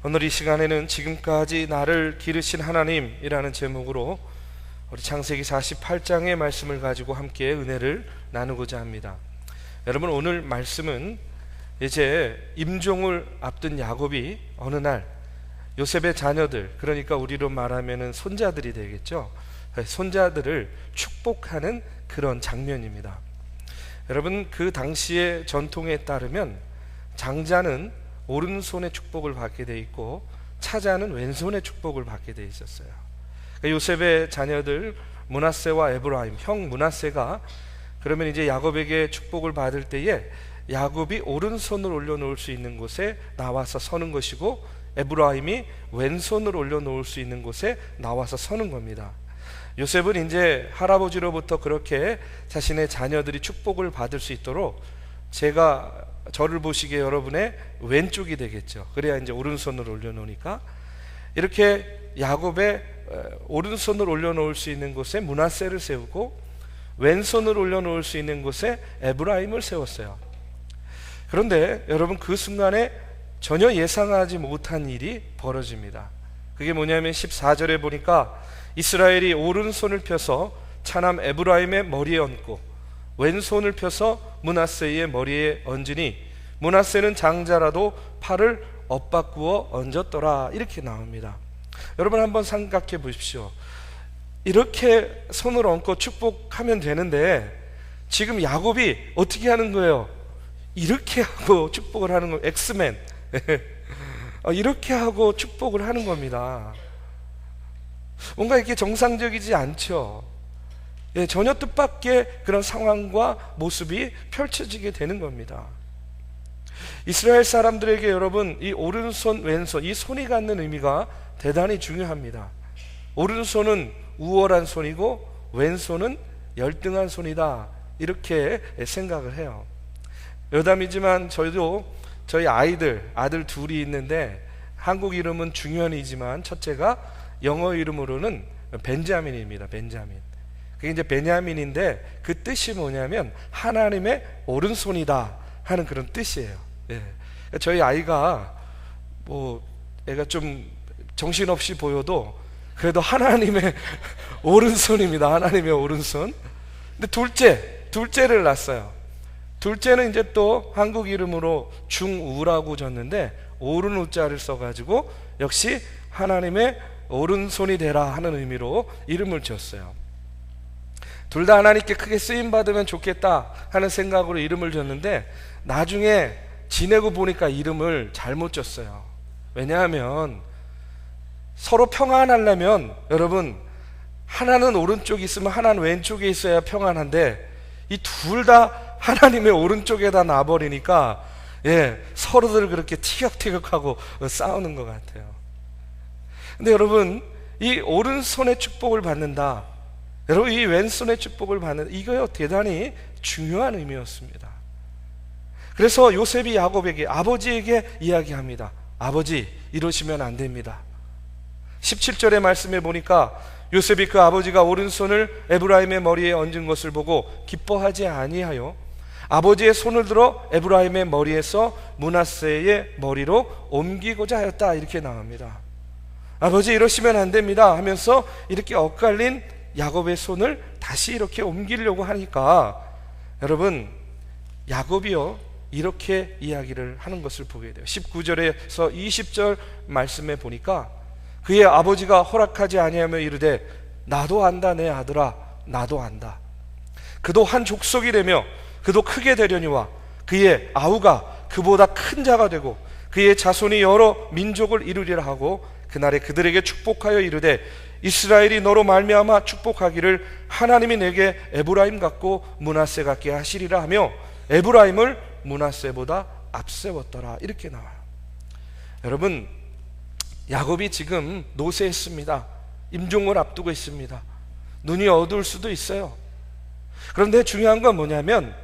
오늘 이 시간에는 지금까지 나를 기르신 하나님이라는 제목으로 우리 창세기 48장의 말씀을 가지고 함께 은혜를 나누고자 합니다. 여러분, 오늘 말씀은 이제 임종을 앞둔 야곱이 어느 날 요셉의 자녀들, 그러니까 우리로 말하면 손자들이 되겠죠, 손자들을 축복하는 그런 장면입니다. 여러분, 그 당시의 전통에 따르면 장자는 오른손의 축복을 받게 돼 있고 차자는 왼손의 축복을 받게 돼 있었어요. 요셉의 자녀들 므낫세와 에브라임, 형 므낫세가 그러면 이제 야곱에게 축복을 받을 때에 야곱이 오른손을 올려놓을 수 있는 곳에 나와서 서는 것이고, 에브라임이 왼손을 올려놓을 수 있는 곳에 나와서 서는 겁니다. 요셉은 이제 할아버지로부터 그렇게 자신의 자녀들이 축복을 받을 수 있도록 저를 보시기에 여러분의 왼쪽이 되겠죠. 그래야 이제 오른손을 올려놓으니까, 이렇게 야곱의 오른손을 올려놓을 수 있는 곳에 므낫세를 세우고 왼손을 올려놓을 수 있는 곳에 에브라임을 세웠어요. 그런데 여러분, 그 순간에 전혀 예상하지 못한 일이 벌어집니다. 그게 뭐냐면 14절에 보니까 이스라엘이 오른손을 펴서 차남 에브라임의 머리에 얹고 왼손을 펴서 므낫세의 머리에 얹으니 므낫세는 장자라도 팔을 엇바꾸어 얹었더라, 이렇게 나옵니다. 여러분, 한번 생각해 보십시오. 이렇게 손을 얹고 축복하면 되는데 지금 야곱이 어떻게 하는 거예요? 이렇게 하고 축복을 하는 거예요. 엑스맨 이렇게 하고 축복을 하는 겁니다. 뭔가 이렇게 정상적이지 않죠. 전혀 뜻밖의 그런 상황과 모습이 펼쳐지게 되는 겁니다. 이스라엘 사람들에게 여러분, 이 오른손 왼손, 이 손이 갖는 의미가 대단히 중요합니다. 오른손은 우월한 손이고 왼손은 열등한 손이다, 이렇게 생각을 해요. 여담이지만 저희도 저희 아들 둘이 있는데 한국 이름은 중현이지만 첫째가 영어 이름으로는 벤자민입니다. 벤자민. 그게 이제 베냐민인데 그 뜻이 뭐냐면 하나님의 오른손이다 하는 그런 뜻이에요. 저희 아이가 애가 좀 정신없이 보여도 그래도 하나님의 오른손입니다. 하나님의 오른손. 근데 둘째를 낳았어요. 둘째는 이제 또 한국 이름으로 중우라고 졌는데 오른 우자를 써가지고 역시 하나님의 오른손이 되라 하는 의미로 이름을 지었어요. 둘 다 하나님께 크게 쓰임받으면 좋겠다 하는 생각으로 이름을 졌는데 나중에 지내고 보니까 이름을 잘못 졌어요. 왜냐하면 서로 평안하려면 여러분, 하나는 오른쪽에 있으면 하나는 왼쪽에 있어야 평안한데 이 둘 다 하나님의 오른쪽에다 놔버리니까 서로들 그렇게 티격태격하고 싸우는 것 같아요. 근데 여러분, 이 오른손의 축복을 받는다, 여러분 이 왼손의 축복을 받는다, 이거요 대단히 중요한 의미였습니다. 그래서 요셉이 야곱에게, 아버지에게 이야기합니다. 아버지, 이러시면 안 됩니다. 17절의 말씀에 보니까 요셉이 그 아버지가 오른손을 에브라임의 머리에 얹은 것을 보고 기뻐하지 아니하여 아버지의 손을 들어 에브라임의 머리에서 므낫세의 머리로 옮기고자 하였다, 이렇게 나옵니다. 아버지, 이러시면 안 됩니다 하면서 이렇게 엇갈린 야곱의 손을 다시 이렇게 옮기려고 하니까 여러분, 야곱이요 이렇게 이야기를 하는 것을 보게 돼요. 19절에서 20절 말씀에 보니까 그의 아버지가 허락하지 아니하며 이르되 나도 안다 내 아들아, 나도 안다. 그도 한 족속이 되며 그도 크게 되려니와 그의 아우가 그보다 큰 자가 되고 그의 자손이 여러 민족을 이루리라 하고 그날에 그들에게 축복하여 이르되 이스라엘이 너로 말미암아 축복하기를 하나님이 내게 에브라임 같고 므낫세 같게 하시리라 하며 에브라임을 므낫세보다 앞세웠더라, 이렇게 나와요. 여러분, 야곱이 지금 노쇠했습니다. 임종을 앞두고 있습니다. 눈이 어두울 수도 있어요. 그런데 중요한 건 뭐냐면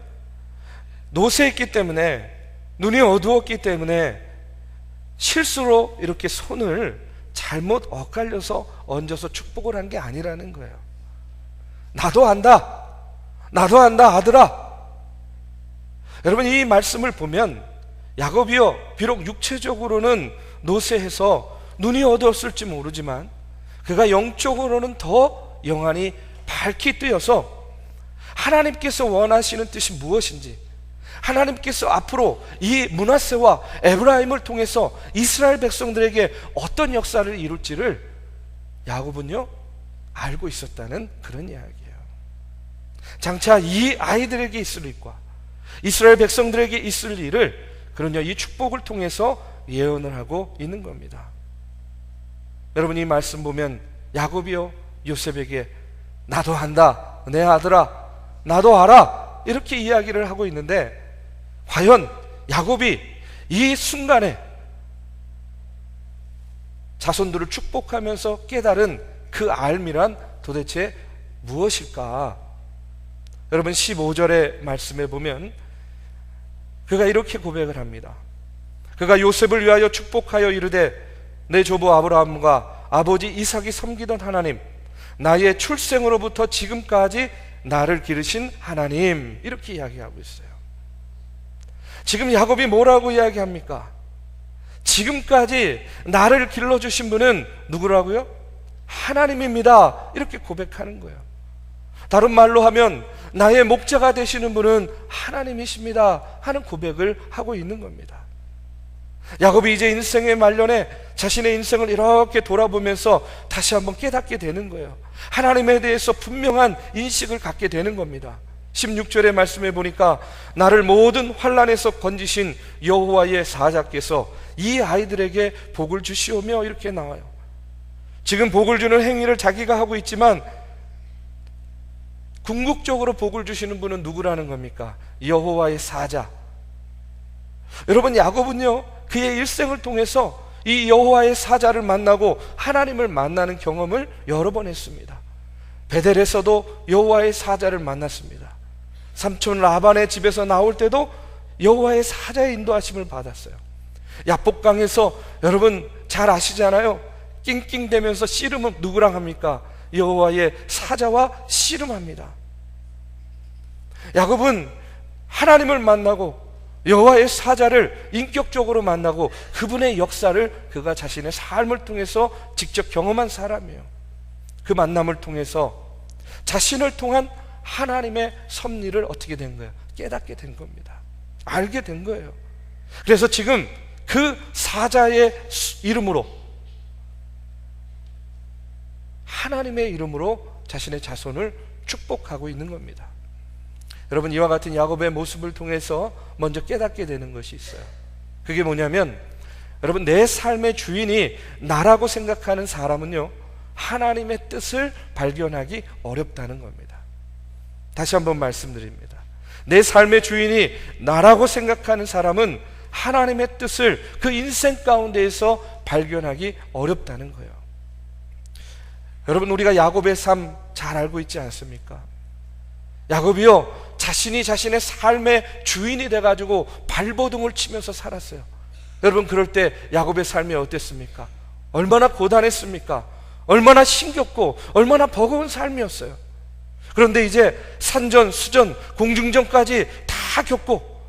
노쇠했기 때문에, 눈이 어두웠기 때문에 실수로 이렇게 손을 잘못 엇갈려서 얹어서 축복을 한 게 아니라는 거예요. 나도 안다, 나도 안다 아들아. 여러분, 이 말씀을 보면 야곱이요 비록 육체적으로는 노쇠해서 눈이 어두웠을지 모르지만 그가 영적으로는 더 영안이 밝게 뜨여서 하나님께서 원하시는 뜻이 무엇인지, 하나님께서 앞으로 이 므낫세와 에브라임을 통해서 이스라엘 백성들에게 어떤 역사를 이룰지를 야곱은요 알고 있었다는 그런 이야기예요. 장차 이 아이들에게 있을 일과 이스라엘 백성들에게 있을 일을 그런요 이 축복을 통해서 예언을 하고 있는 겁니다. 여러분, 이 말씀 보면 야곱이요 요셉에게 나도 안다, 내 아들아 나도 알아, 이렇게 이야기를 하고 있는데, 과연 야곱이 이 순간에 자손들을 축복하면서 깨달은 그 알미란 도대체 무엇일까? 여러분, 15절의 말씀에 보면 그가 이렇게 고백을 합니다. 그가 요셉을 위하여 축복하여 이르되 내 조부 아브라함과 아버지 이삭이 섬기던 하나님, 나의 출생으로부터 지금까지 나를 기르신 하나님, 이렇게 이야기하고 있어요. 지금 야곱이 뭐라고 이야기합니까? 지금까지 나를 길러주신 분은 누구라고요? 하나님입니다, 이렇게 고백하는 거예요. 다른 말로 하면 나의 목자가 되시는 분은 하나님이십니다 하는 고백을 하고 있는 겁니다. 야곱이 이제 인생의 말년에 자신의 인생을 이렇게 돌아보면서 다시 한번 깨닫게 되는 거예요. 하나님에 대해서 분명한 인식을 갖게 되는 겁니다. 16절의 말씀에 보니까 나를 모든 환난에서 건지신 여호와의 사자께서 이 아이들에게 복을 주시오며, 이렇게 나와요. 지금 복을 주는 행위를 자기가 하고 있지만 궁극적으로 복을 주시는 분은 누구라는 겁니까? 여호와의 사자. 여러분, 야곱은요 그의 일생을 통해서 이 여호와의 사자를 만나고 하나님을 만나는 경험을 여러 번 했습니다. 베델에서도 여호와의 사자를 만났습니다. 삼촌 라반의 집에서 나올 때도 여호와의 사자의 인도하심을 받았어요. 야복강에서 여러분 잘 아시잖아요. 낑낑대면서 씨름은 누구랑 합니까? 여호와의 사자와 씨름합니다. 야곱은 하나님을 만나고 여호와의 사자를 인격적으로 만나고 그분의 역사를 그가 자신의 삶을 통해서 직접 경험한 사람이에요. 그 만남을 통해서 자신을 통한 하나님의 섭리를 어떻게 된 거예요? 깨닫게 된 겁니다. 알게 된 거예요. 그래서 지금 그 사자의 이름으로, 하나님의 이름으로 자신의 자손을 축복하고 있는 겁니다. 여러분, 이와 같은 야곱의 모습을 통해서 먼저 깨닫게 되는 것이 있어요. 그게 뭐냐면, 여러분, 내 삶의 주인이 나라고 생각하는 사람은요 하나님의 뜻을 발견하기 어렵다는 겁니다. 다시 한번 말씀드립니다. 내 삶의 주인이 나라고 생각하는 사람은 하나님의 뜻을 그 인생 가운데에서 발견하기 어렵다는 거예요. 여러분, 우리가 야곱의 삶 잘 알고 있지 않습니까? 야곱이요 자신이 자신의 삶의 주인이 돼가지고 발버둥을 치면서 살았어요. 여러분, 그럴 때 야곱의 삶이 어땠습니까? 얼마나 고단했습니까? 얼마나 힘겹고 얼마나 버거운 삶이었어요. 그런데 이제 산전, 수전, 공중전까지 다 겪고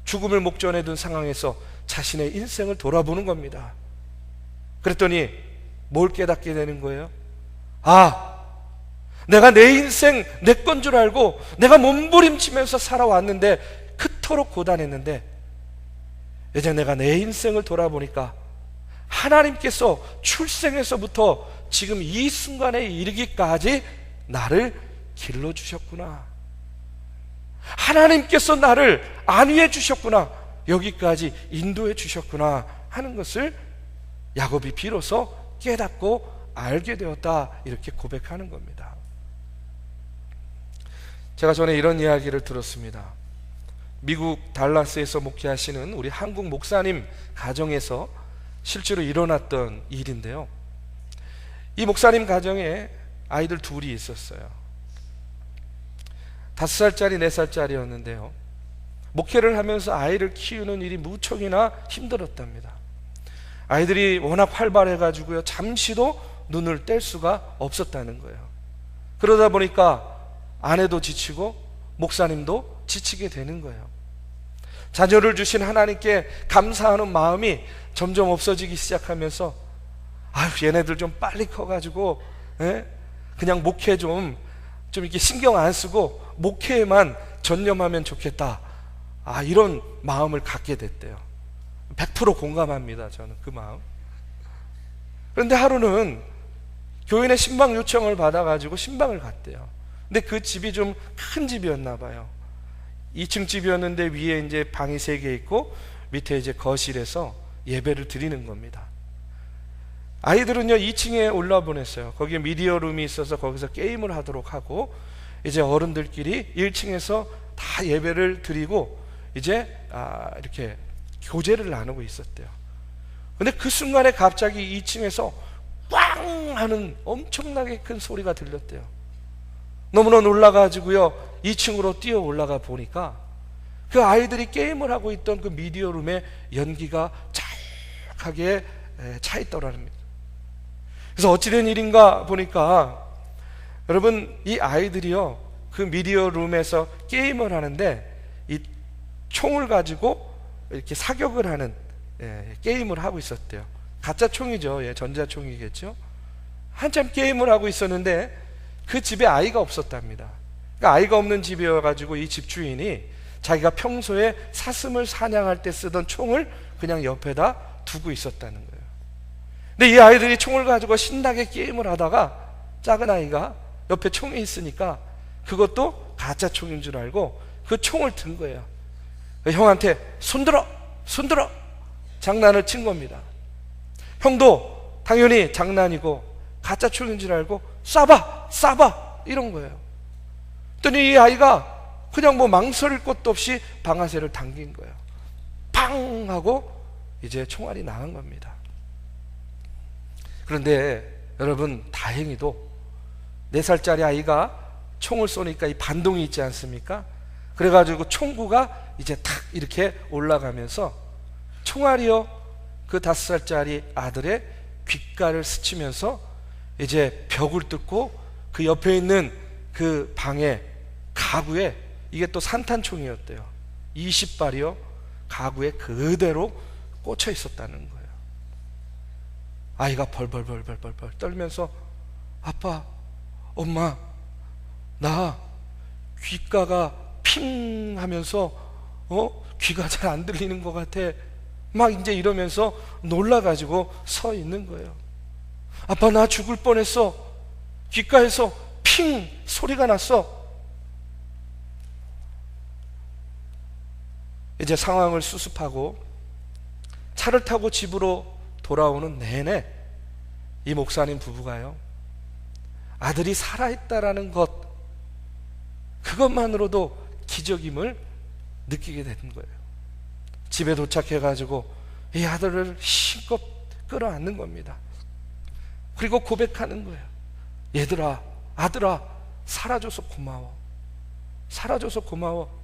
죽음을 목전에 둔 상황에서 자신의 인생을 돌아보는 겁니다. 그랬더니 뭘 깨닫게 되는 거예요? 내가 내 인생 내 건 줄 알고 내가 몸부림치면서 살아왔는데, 그토록 고단했는데, 이제 내가 내 인생을 돌아보니까 하나님께서 출생에서부터 지금 이 순간에 이르기까지 나를 길러주셨구나, 하나님께서 나를 안위해 주셨구나, 여기까지 인도해 주셨구나 하는 것을 야곱이 비로소 깨닫고 알게 되었다, 이렇게 고백하는 겁니다. 제가 전에 이런 이야기를 들었습니다. 미국 달라스에서 목회하시는 우리 한국 목사님 가정에서 실제로 일어났던 일인데요, 이 목사님 가정에 아이들 둘이 있었어요. 5살짜리 4살짜리였는데요 목회를 하면서 아이를 키우는 일이 무척이나 힘들었답니다. 아이들이 워낙 활발해가지고요 잠시도 눈을 뗄 수가 없었다는 거예요. 그러다 보니까 아내도 지치고 목사님도 지치게 되는 거예요. 자녀를 주신 하나님께 감사하는 마음이 점점 없어지기 시작하면서 아유, 얘네들 좀 빨리 커가지고 그냥 목회 좀 이렇게 신경 안 쓰고 목회에만 전념하면 좋겠다, 이런 마음을 갖게 됐대요. 100% 공감합니다, 저는 그 마음. 그런데 하루는 교인의 신방 요청을 받아가지고 신방을 갔대요. 근데 그 집이 좀 큰 집이었나 봐요. 2층 집이었는데 위에 이제 방이 3개 있고 밑에 이제 거실에서 예배를 드리는 겁니다. 아이들은요 2층에 올라 보냈어요. 거기에 미디어 룸이 있어서 거기서 게임을 하도록 하고, 이제 어른들끼리 1층에서 다 예배를 드리고 이제 이렇게 교제를 나누고 있었대요. 근데 그 순간에 갑자기 2층에서 꽝 하는 엄청나게 큰 소리가 들렸대요. 너무나 놀라가지고요 2층으로 뛰어 올라가 보니까 그 아이들이 게임을 하고 있던 그 미디어 룸에 연기가 자욱하게 차 있더라는 겁니다. 그래서 어찌된 일인가 보니까, 여러분, 이 아이들이요 그 미디어 룸에서 게임을 하는데 이 총을 가지고 이렇게 사격을 하는 게임을 하고 있었대요. 가짜 총이죠. 전자총이겠죠. 한참 게임을 하고 있었는데 그 집에 아이가 없었답니다. 그러니까 아이가 없는 집이어가지고 이 집주인이 자기가 평소에 사슴을 사냥할 때 쓰던 총을 그냥 옆에다 두고 있었다는 거예요. 근데 이 아이들이 총을 가지고 신나게 게임을 하다가 작은 아이가 옆에 총이 있으니까 그것도 가짜 총인 줄 알고 그 총을 든 거예요. 형한테 손들어 장난을 친 겁니다. 형도 당연히 장난이고 가짜 총인 줄 알고 쏴봐 이런 거예요. 그랬더니 이 아이가 그냥 뭐 망설일 것도 없이 방아쇠를 당긴 거예요. 팡 하고 이제 총알이 나간 겁니다. 그런데 여러분, 다행히도 4살짜리 아이가 총을 쏘니까 이 반동이 있지 않습니까? 그래가지고 총구가 이제 탁 이렇게 올라가면서 총알이요 그 5살짜리 아들의 귓가를 스치면서 이제 벽을 뚫고 그 옆에 있는 그 방에 가구에, 이게 또 산탄총이었대요. 20발이요 가구에 그대로 꽂혀 있었다는 거예요. 아이가 벌벌 떨면서 아빠, 엄마, 나 귓가가 핑 하면서 귀가 잘 안 들리는 것 같아, 막 이제 이러면서 놀라가지고 서 있는 거예요. 아빠, 나 죽을 뻔했어. 귓가에서 핑 소리가 났어. 이제 상황을 수습하고 차를 타고 집으로 돌아오는 내내 이 목사님 부부가요 아들이 살아있다라는 것, 그것만으로도 기적임을 느끼게 되는 거예요. 집에 도착해가지고 이 아들을 힘껏 끌어안는 겁니다. 그리고 고백하는 거예요. 얘들아, 아들아, 살아줘서 고마워. 살아줘서 고마워.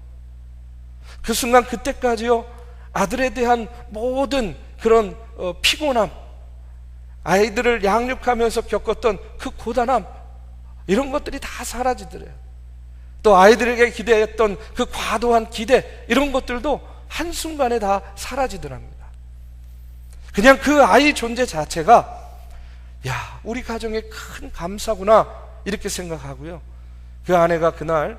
그 순간, 그때까지요 아들에 대한 모든 그런 피곤함, 아이들을 양육하면서 겪었던 그 고단함, 이런 것들이 다 사라지더래요. 또 아이들에게 기대했던 그 과도한 기대, 이런 것들도 한순간에 다 사라지더랍니다. 그냥 그 아이 존재 자체가 야, 우리 가정의 큰 감사구나, 이렇게 생각하고요. 그 아내가 그날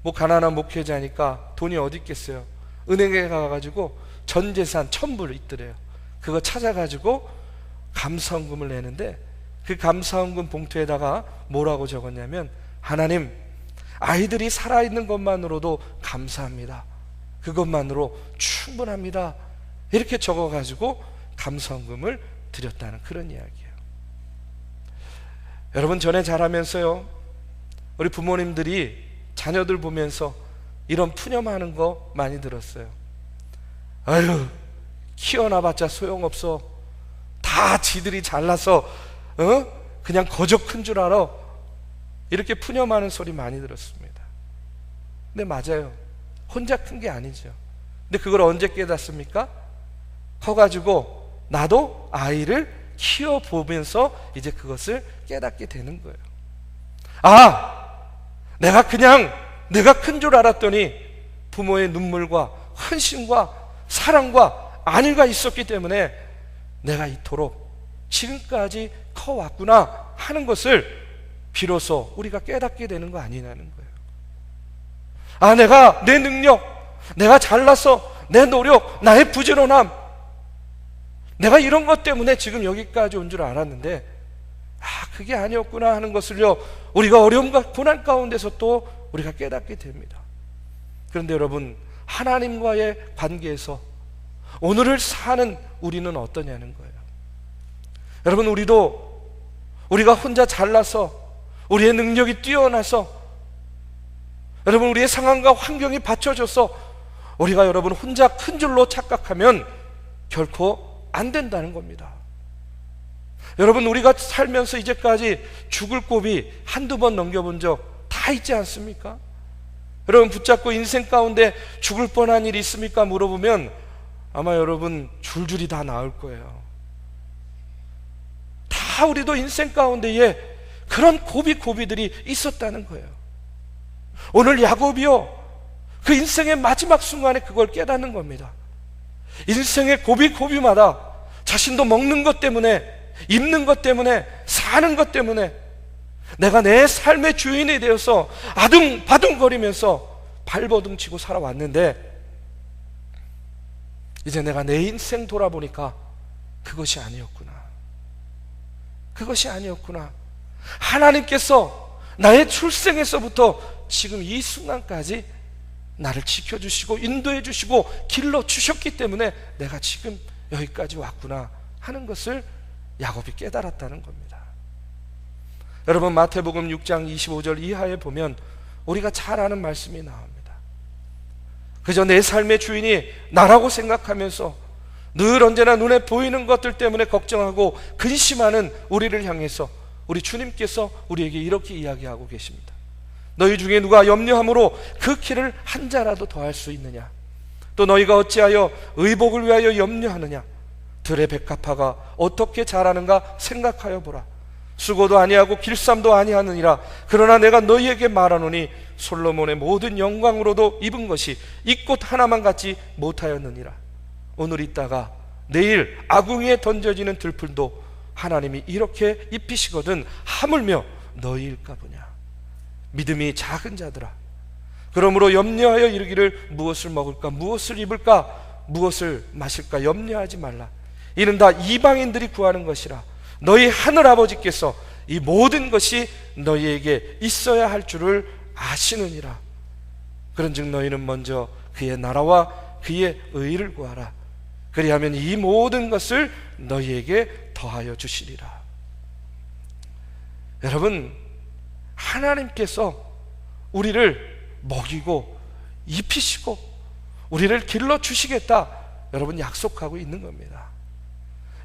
뭐 가난한 목회자니까 돈이 어디 있겠어요. 은행에 가가지고 전 재산 1,000불 있더래요. 그거 찾아가지고 감사헌금을 내는데, 그 감사헌금 봉투에다가 뭐라고 적었냐면, 하나님, 아이들이 살아있는 것만으로도 감사합니다. 그것만으로 충분합니다. 이렇게 적어가지고 감사헌금을 드렸다는 그런 이야기예요. 여러분, 전에 자라면서요 우리 부모님들이 자녀들 보면서 이런 푸념하는 거 많이 들었어요. 아유, 키워놔봤자 소용없어. 다 지들이 잘나서 그냥 거저 큰 줄 알아. 이렇게 푸념하는 소리 많이 들었습니다. 근데 맞아요. 혼자 큰 게 아니죠. 근데 그걸 언제 깨닫습니까? 커가지고 나도 아이를 키워보면서 이제 그것을 깨닫게 되는 거예요. 아, 내가 큰 줄 알았더니 부모의 눈물과 헌신과 사랑과 안위가 있었기 때문에 내가 이토록 지금까지 커왔구나 하는 것을 비로소 우리가 깨닫게 되는 거 아니냐는 거예요. 아, 내가 내 능력, 내가 잘나서 내 노력, 나의 부지런함, 내가 이런 것 때문에 지금 여기까지 온 줄 알았는데 그게 아니었구나 하는 것을요, 우리가 어려움과 고난 가운데서 또 우리가 깨닫게 됩니다. 그런데 여러분, 하나님과의 관계에서 오늘을 사는 우리는 어떠냐는 거예요. 여러분, 우리가 혼자 잘나서, 우리의 능력이 뛰어나서, 여러분 우리의 상황과 환경이 받쳐줘서 우리가 여러분 혼자 큰 줄로 착각하면 결코 안 된다는 겁니다. 여러분, 우리가 살면서 이제까지 죽을 고비 한두 번 넘겨본 적 다 있지 않습니까? 여러분, 붙잡고 인생 가운데 죽을 뻔한 일이 있습니까? 물어보면 아마 여러분 줄줄이 다 나올 거예요. 다 우리도 인생 가운데에 그런 고비들이 있었다는 거예요. 오늘 야곱이요, 그 인생의 마지막 순간에 그걸 깨닫는 겁니다. 인생의 고비마다 자신도 먹는 것 때문에, 입는 것 때문에, 사는 것 때문에 내가 내 삶의 주인이 되어서 아둥바둥거리면서 발버둥 치고 살아왔는데, 이제 내가 내 인생 돌아보니까 그것이 아니었구나. 하나님께서 나의 출생에서부터 지금 이 순간까지 나를 지켜주시고 인도해 주시고 길러주셨기 때문에 내가 지금 여기까지 왔구나 하는 것을 야곱이 깨달았다는 겁니다. 여러분, 마태복음 6장 25절 이하에 보면 우리가 잘 아는 말씀이 나옵니다. 그저 내 삶의 주인이 나라고 생각하면서 늘 언제나 눈에 보이는 것들 때문에 걱정하고 근심하는 우리를 향해서 우리 주님께서 우리에게 이렇게 이야기하고 계십니다. 너희 중에 누가 염려함으로 그 키를 한 자라도 더할 수 있느냐? 또 너희가 어찌하여 의복을 위하여 염려하느냐? 들의 백합화가 어떻게 자라는가 생각하여 보라. 수고도 아니하고 길쌈도 아니하느니라. 그러나 내가 너희에게 말하노니 솔로몬의 모든 영광으로도 입은 것이 이 꽃 하나만 갖지 못하였느니라. 오늘 있다가 내일 아궁이에 던져지는 들풀도 하나님이 이렇게 입히시거든 하물며 너희일까 보냐. 믿음이 작은 자들아, 그러므로 염려하여 이르기를 무엇을 먹을까, 무엇을 입을까, 무엇을 마실까 염려하지 말라. 이는 다 이방인들이 구하는 것이라. 너희 하늘 아버지께서 이 모든 것이 너희에게 있어야 할 줄을 아시느니라. 그런즉 너희는 먼저 그의 나라와 그의 의를 구하라. 그리하면 이 모든 것을 너희에게 더하여 주시리라. 여러분, 하나님께서 우리를 먹이고 입히시고 우리를 길러주시겠다, 여러분 약속하고 있는 겁니다.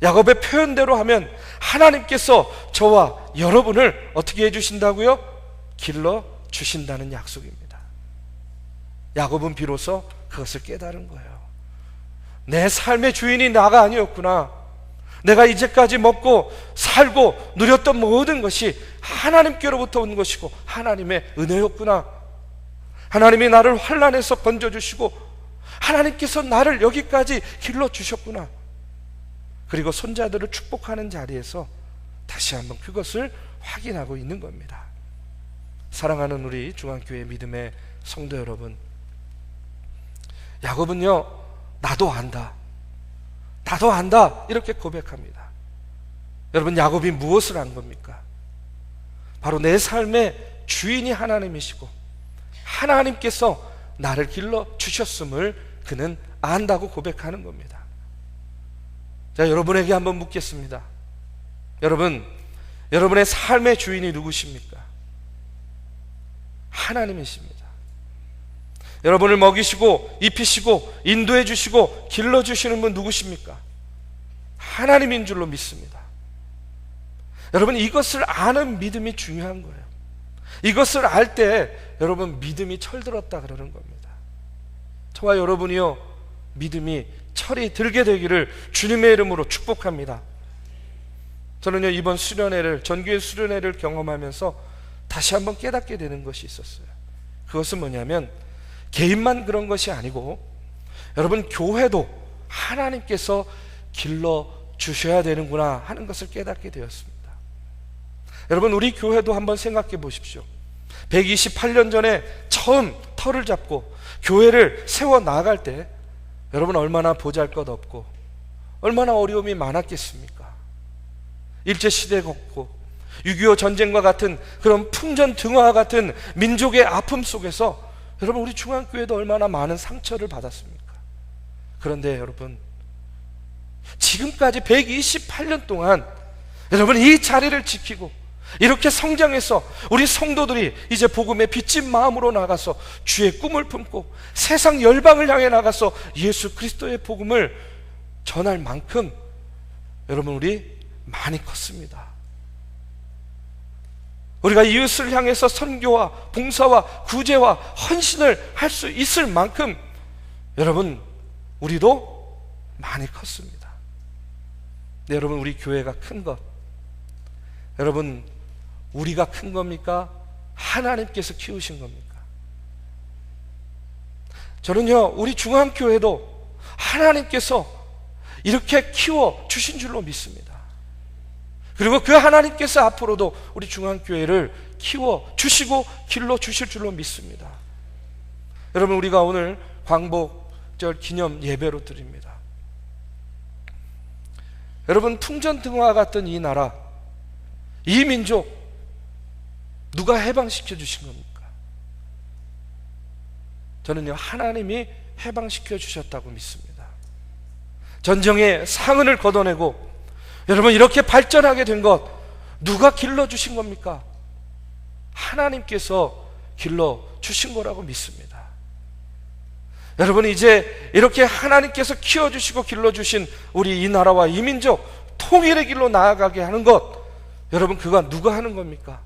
야곱의 표현대로 하면 하나님께서 저와 여러분을 어떻게 해주신다고요? 길러주신다는 약속입니다. 야곱은 비로소 그것을 깨달은 거예요. 내 삶의 주인이 나가 아니었구나. 내가 이제까지 먹고 살고 누렸던 모든 것이 하나님께로부터 온 것이고 하나님의 은혜였구나. 하나님이 나를 환난에서 건져주시고 하나님께서 나를 여기까지 길러주셨구나. 그리고 손자들을 축복하는 자리에서 다시 한번 그것을 확인하고 있는 겁니다. 사랑하는 우리 중앙교회 믿음의 성도 여러분, 야곱은요, 나도 안다 이렇게 고백합니다. 여러분, 야곱이 무엇을 안 겁니까? 바로 내 삶의 주인이 하나님이시고 하나님께서 나를 길러주셨음을 그는 안다고 고백하는 겁니다. 자, 여러분에게 한번 묻겠습니다. 여러분의 삶의 주인이 누구십니까? 하나님이십니다. 여러분을 먹이시고 입히시고 인도해 주시고 길러 주시는 분 누구십니까? 하나님인 줄로 믿습니다. 여러분, 이것을 아는 믿음이 중요한 거예요. 이것을 알 때 여러분 믿음이 철들었다 그러는 겁니다. 저와 여러분이요, 믿음이 철이 들게 되기를 주님의 이름으로 축복합니다. 저는요, 이번 수련회를, 전교회 수련회를 경험하면서 다시 한번 깨닫게 되는 것이 있었어요. 그것은 뭐냐면 개인만 그런 것이 아니고 여러분, 교회도 하나님께서 길러 주셔야 되는구나 하는 것을 깨닫게 되었습니다. 여러분, 우리 교회도 한번 생각해 보십시오. 128년 전에 처음 터를 잡고 교회를 세워 나갈 때 여러분, 얼마나 보잘것없고 얼마나 어려움이 많았겠습니까? 일제시대가 없고 6.25 전쟁과 같은 그런 풍전등화와 같은 민족의 아픔 속에서 여러분, 우리 중앙교회도 얼마나 많은 상처를 받았습니까? 그런데 여러분, 지금까지 128년 동안 여러분, 이 자리를 지키고 이렇게 성장해서 우리 성도들이 이제 복음에 빚진 마음으로 나가서 주의 꿈을 품고 세상 열방을 향해 나가서 예수 그리스도의 복음을 전할 만큼 여러분, 우리 많이 컸습니다. 우리가 이웃을 향해서 선교와 봉사와 구제와 헌신을 할 수 있을 만큼 여러분, 우리도 많이 컸습니다. 네, 여러분, 우리 교회가 큰 것, 여러분, 우리가 큰 겁니까? 하나님께서 키우신 겁니까? 저는요, 우리 중앙교회도 하나님께서 이렇게 키워 주신 줄로 믿습니다. 그리고 그 하나님께서 앞으로도 우리 중앙교회를 키워 주시고 길러 주실 줄로 믿습니다. 여러분, 우리가 오늘 광복절 기념 예배로 드립니다. 여러분, 풍전등화 같던 이 나라, 이 민족 누가 해방시켜 주신 겁니까? 저는요, 하나님이 해방시켜 주셨다고 믿습니다. 전쟁의 상흔을 걷어내고 여러분, 이렇게 발전하게 된 것 누가 길러주신 겁니까? 하나님께서 길러주신 거라고 믿습니다. 여러분, 이제 이렇게 하나님께서 키워주시고 길러주신 우리 이 나라와 이 민족 통일의 길로 나아가게 하는 것, 여러분, 그건 누가 하는 겁니까?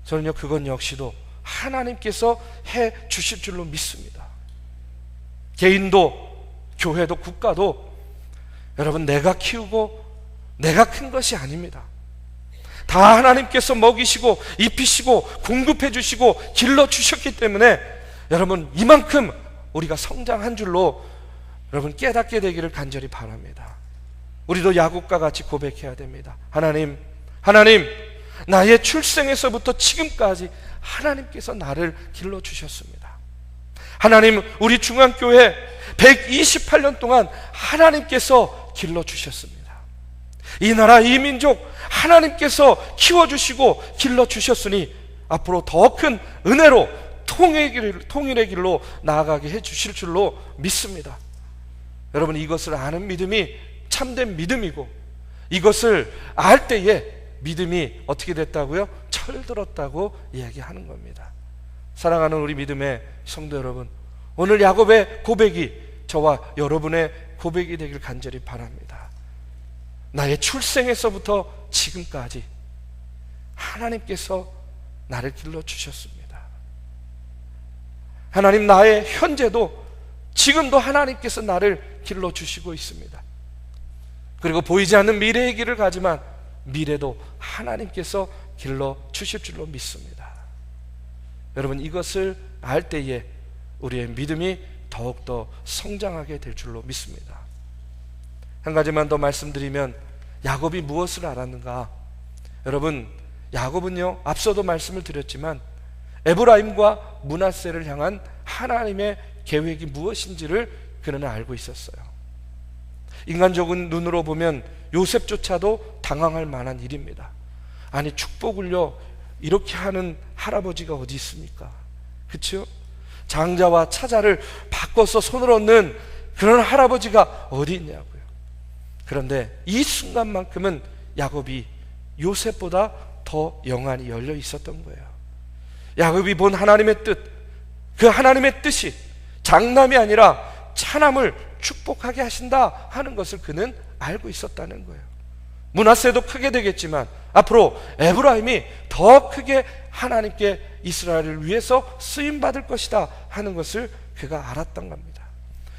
저는요, 그건 역시도 하나님께서 해 주실 줄로 믿습니다. 개인도 교회도 국가도 여러분, 내가 키우고 내가 큰 것이 아닙니다. 다 하나님께서 먹이시고 입히시고 공급해 주시고 길러 주셨기 때문에 여러분, 이만큼 우리가 성장한 줄로 여러분 깨닫게 되기를 간절히 바랍니다. 우리도 야곱과 같이 고백해야 됩니다. 하나님, 나의 출생에서부터 지금까지 하나님께서 나를 길러 주셨습니다. 하나님, 우리 중앙교회 128년 동안 하나님께서 길러 주셨습니다. 이 나라, 이 민족 하나님께서 키워주시고 길러주셨으니 앞으로 더 큰 은혜로 통일의 길로 나아가게 해주실 줄로 믿습니다. 여러분, 이것을 아는 믿음이 참된 믿음이고, 이것을 알 때에 믿음이 어떻게 됐다고요? 철들었다고 이야기하는 겁니다. 사랑하는 우리 믿음의 성도 여러분, 오늘 야곱의 고백이 저와 여러분의 고백이 되길 간절히 바랍니다. 나의 출생에서부터 지금까지 하나님께서 나를 길러주셨습니다. 하나님, 나의 현재도 지금도 하나님께서 나를 길러주시고 있습니다. 그리고 보이지 않는 미래의 길을 가지만 미래도 하나님께서 길러주실 줄로 믿습니다. 여러분, 이것을 알 때에 우리의 믿음이 더욱더 성장하게 될 줄로 믿습니다. 한 가지만 더 말씀드리면, 야곱이 무엇을 알았는가? 여러분, 야곱은요, 앞서도 말씀을 드렸지만 에브라임과 므낫세를 향한 하나님의 계획이 무엇인지를 그는 알고 있었어요. 인간적인 눈으로 보면 요셉조차도 당황할 만한 일입니다. 아니, 축복을요 이렇게 하는 할아버지가 어디 있습니까? 그렇죠? 장자와 차자를 바꿔서 손을 얻는 그런 할아버지가 어디 있냐고요. 그런데 이 순간만큼은 야곱이 요셉보다 더 영안이 열려 있었던 거예요. 야곱이 본 하나님의 뜻, 그 하나님의 뜻이 장남이 아니라 차남을 축복하게 하신다 하는 것을 그는 알고 있었다는 거예요. 므낫세도 크게 되겠지만 앞으로 에브라임이 더 크게 하나님께 이스라엘을 위해서 쓰임받을 것이다 하는 것을 그가 알았던 겁니다.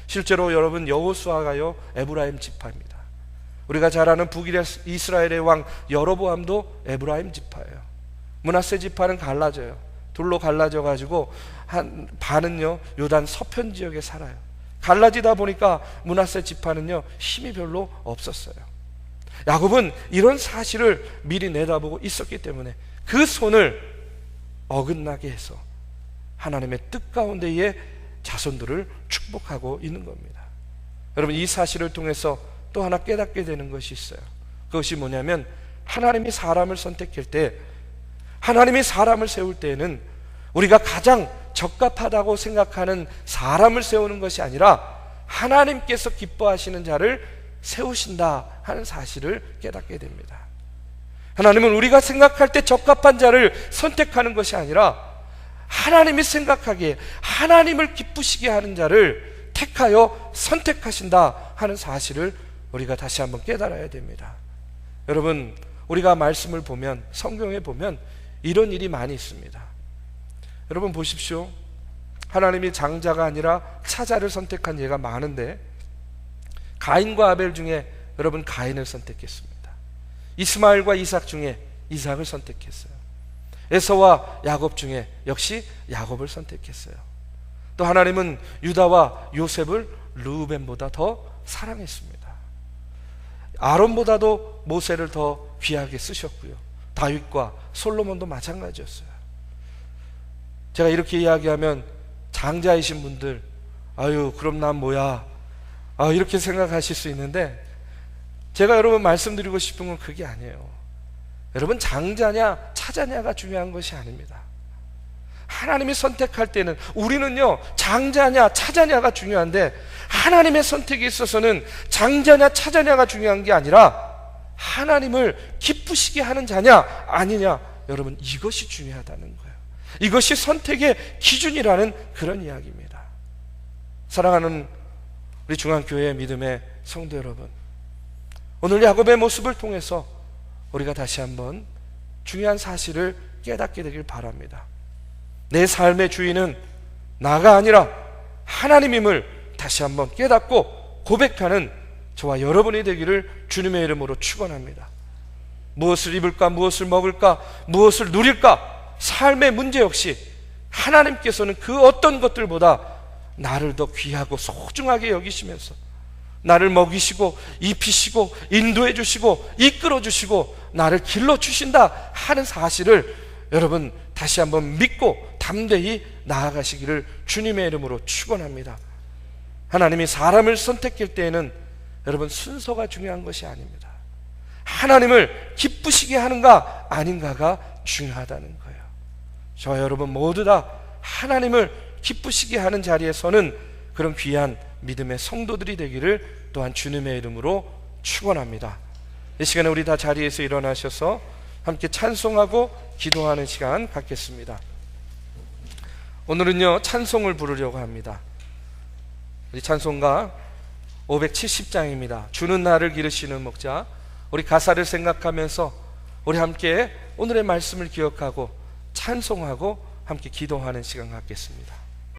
실제로 여러분, 여호수아가요 에브라임 지파입니다. 우리가 잘 아는 북이스라엘의 왕 여로보암도 에브라임 지파예요. 므낫세 지파는 갈라져요. 둘로 갈라져 가지고 한 반은요 요단 서편 지역에 살아요. 갈라지다 보니까 므낫세 지파는요 힘이 별로 없었어요. 야곱은 이런 사실을 미리 내다보고 있었기 때문에 그 손을 어긋나게 해서 하나님의 뜻 가운데의 자손들을 축복하고 있는 겁니다. 여러분, 이 사실을 통해서 또 하나 깨닫게 되는 것이 있어요. 그것이 뭐냐면, 하나님이 사람을 선택할 때, 하나님이 사람을 세울 때에는 우리가 가장 적합하다고 생각하는 사람을 세우는 것이 아니라 하나님께서 기뻐하시는 자를 세우신다 하는 사실을 깨닫게 됩니다. 하나님은 우리가 생각할 때 적합한 자를 선택하는 것이 아니라 하나님이 생각하기에 하나님을 기쁘시게 하는 자를 택하여 선택하신다 하는 사실을 우리가 다시 한번 깨달아야 됩니다. 여러분, 우리가 말씀을 보면, 성경에 보면 이런 일이 많이 있습니다. 여러분 보십시오. 하나님이 장자가 아니라 차자를 선택한 예가 많은데, 가인과 아벨 중에 여러분 가인을 선택했습니다. 이스마엘과 이삭 중에 이삭을 선택했어요. 에서와 야곱 중에 역시 야곱을 선택했어요. 또 하나님은 유다와 요셉을 르우벤보다 더 사랑했습니다. 아론보다도 모세를 더 귀하게 쓰셨고요. 다윗과 솔로몬도 마찬가지였어요. 제가 이렇게 이야기하면 장자이신 분들, 아유 그럼 난 뭐야, 이렇게 생각하실 수 있는데, 제가 여러분 말씀드리고 싶은 건 그게 아니에요. 여러분, 장자냐 차자냐가 중요한 것이 아닙니다. 하나님이 선택할 때는 우리는요 장자냐 차자냐가 중요한데, 하나님의 선택에 있어서는 장자냐 차자냐가 중요한 게 아니라 하나님을 기쁘시게 하는 자냐 아니냐, 여러분 이것이 중요하다는 거예요. 이것이 선택의 기준이라는 그런 이야기입니다. 사랑하는 우리 중앙교회 믿음의 성도 여러분, 오늘 야곱의 모습을 통해서 우리가 다시 한번 중요한 사실을 깨닫게 되길 바랍니다. 내 삶의 주인은 나가 아니라 하나님임을 다시 한번 깨닫고 고백하는 저와 여러분이 되기를 주님의 이름으로 축원합니다. 무엇을 입을까, 무엇을 먹을까, 무엇을 누릴까, 삶의 문제 역시 하나님께서는 그 어떤 것들보다 나를 더 귀하고 소중하게 여기시면서 나를 먹이시고 입히시고 인도해 주시고 이끌어 주시고 나를 길러 주신다 하는 사실을 여러분 다시 한번 믿고 담대히 나아가시기를 주님의 이름으로 축원합니다. 하나님이 사람을 선택할 때에는 여러분 순서가 중요한 것이 아닙니다. 하나님을 기쁘시게 하는가 아닌가가 중요하다는 거예요. 저와 여러분 모두 다 하나님을 기쁘시게 하는 자리에서는 그런 귀한 믿음의 성도들이 되기를 또한 주님의 이름으로 축원합니다. 이 시간에 우리 다 자리에서 일어나셔서 함께 찬송하고 기도하는 시간 갖겠습니다. 오늘은요 찬송을 부르려고 합니다. 우리 찬송가 570장입니다. 주는 나를 기르시는 목자. 우리 가사를 생각하면서 우리 함께 오늘의 말씀을 기억하고 찬송하고 함께 기도하는 시간 갖겠습니다.